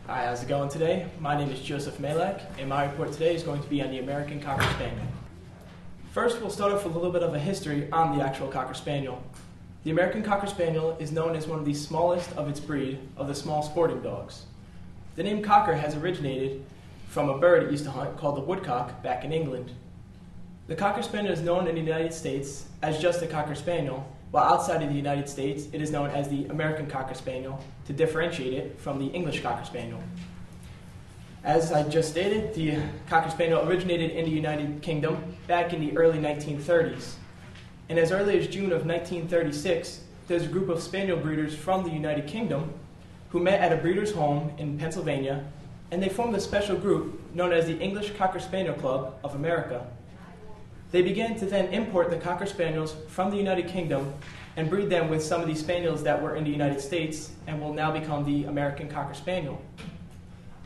Hi, how's it going today? My name is Joseph Malek, and my report today is going to be on the American Cocker Spaniel. First, we'll start off with a little bit of a history on the actual Cocker Spaniel. The American Cocker Spaniel is known as one of the smallest of its breed of the small sporting dogs. The name Cocker has originated from a bird it used to hunt called the woodcock back in England. The Cocker Spaniel is known in the United States as just the Cocker Spaniel, while outside of the United States it is known as the American Cocker Spaniel to differentiate it from the English Cocker Spaniel. As I just stated, the Cocker Spaniel originated in the United Kingdom back in the early 1930s. And as early as June of 1936, there's a group of Spaniel breeders from the United Kingdom who met at a breeder's home in Pennsylvania, and they formed a special group known as the English Cocker Spaniel Club of America. They began to then import the Cocker Spaniels from the United Kingdom and breed them with some of the Spaniels that were in the United States and will now become the American Cocker Spaniel.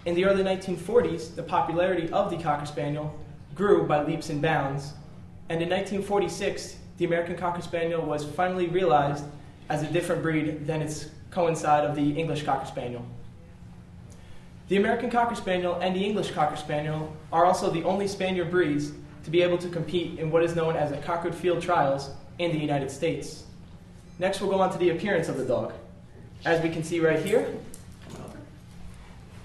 In the early 1940s, the popularity of the Cocker Spaniel grew by leaps and bounds, and in 1946, the American Cocker Spaniel was finally realized as a different breed than its coincide of the English Cocker Spaniel. The American Cocker Spaniel and the English Cocker Spaniel are also the only Spaniel breeds to be able to compete in what is known as the Cockwood Field Trials in the United States. Next, we'll go on to the appearance of the dog. As we can see right here,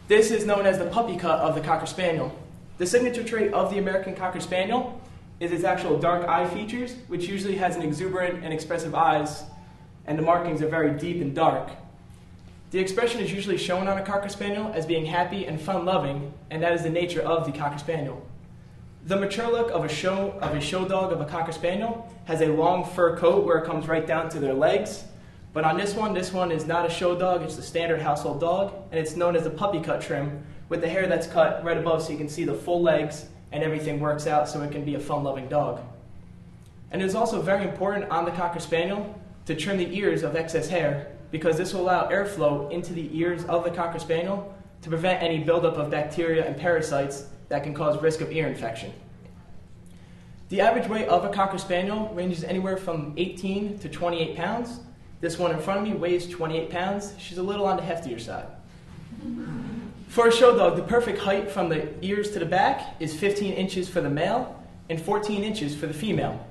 this is known as the puppy cut of the Cocker Spaniel. The signature trait of the American Cocker Spaniel is its actual dark eye features, which usually has an exuberant and expressive eyes, and the markings are very deep and dark. The expression is usually shown on a Cocker Spaniel as being happy and fun-loving, and that is the nature of the Cocker Spaniel. The mature look of a show dog of a Cocker Spaniel has a long fur coat where it comes right down to their legs. But on this one is not a show dog, it's a standard household dog, and it's known as a puppy cut trim with the hair that's cut right above so you can see the full legs and everything works out so it can be a fun-loving dog. And it is also very important on the Cocker Spaniel to trim the ears of excess hair because this will allow airflow into the ears of the Cocker Spaniel to prevent any buildup of bacteria and parasites that can cause risk of ear infection. The average weight of a Cocker Spaniel ranges anywhere from 18 to 28 pounds. This one in front of me weighs 28 pounds. She's a little on the heftier side. For a show dog, the perfect height from the ears to the back is 15 inches for the male and 14 inches for the female.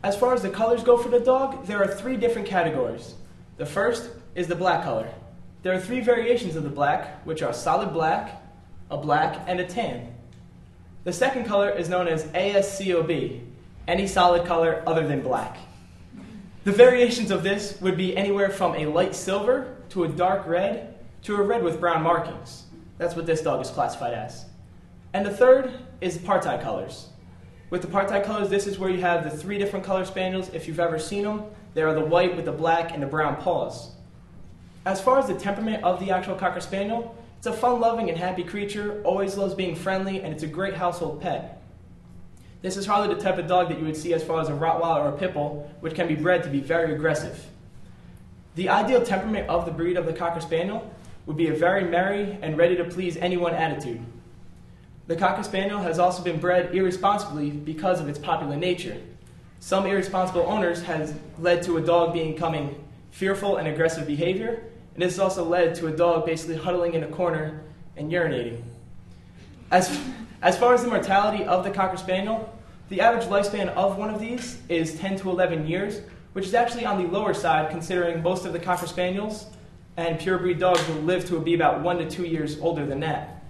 As far as the colors go for the dog, there are 3 different categories. The first is the black color. There are 3 variations of the black, which are solid black, a black, and a tan. The second color is known as ASCOB, any solid color other than black. The variations of this would be anywhere from a light silver to a dark red to a red with brown markings. That's what this dog is classified as. And the third is parti colors. With the parti colors, this is where you have the 3 different color spaniels. If you've ever seen them, they are the white with the black and the brown paws. As far as the temperament of the actual Cocker Spaniel, it's a fun-loving and happy creature, always loves being friendly, and it's a great household pet. This is hardly the type of dog that you would see as far as a Rottweiler or a Pit Bull, which can be bred to be very aggressive. The ideal temperament of the breed of the Cocker Spaniel would be a very merry and ready-to-please anyone attitude. The Cocker Spaniel has also been bred irresponsibly because of its popular nature. Some irresponsible owners has led to a dog becoming fearful and aggressive behavior, and this has also led to a dog basically huddling in a corner and urinating. As far as the mortality of the Cocker Spaniel, the average lifespan of one of these is 10 to 11 years, which is actually on the lower side considering most of the Cocker Spaniels and purebred dogs will live to be about 1 to 2 years older than that.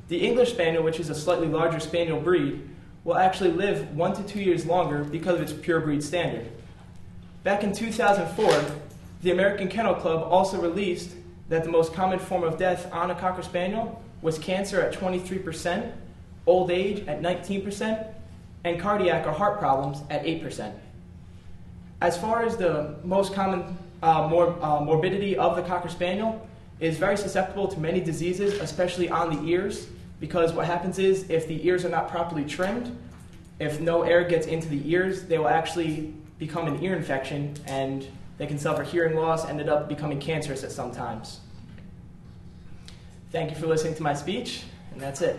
The English Spaniel, which is a slightly larger Spaniel breed, will actually live 1 to 2 years longer because of its purebred standard. Back in 2004, the American Kennel Club also released that the most common form of death on a Cocker Spaniel was cancer at 23%, old age at 19%, and cardiac or heart problems at 8%. As far as the most common morbidity of the Cocker Spaniel, it is very susceptible to many diseases, especially on the ears, because what happens is if the ears are not properly trimmed, if no air gets into the ears, they will actually become an ear infection and they can suffer hearing loss, ended up becoming cancerous at some times. Thank you for listening to my speech, and that's it.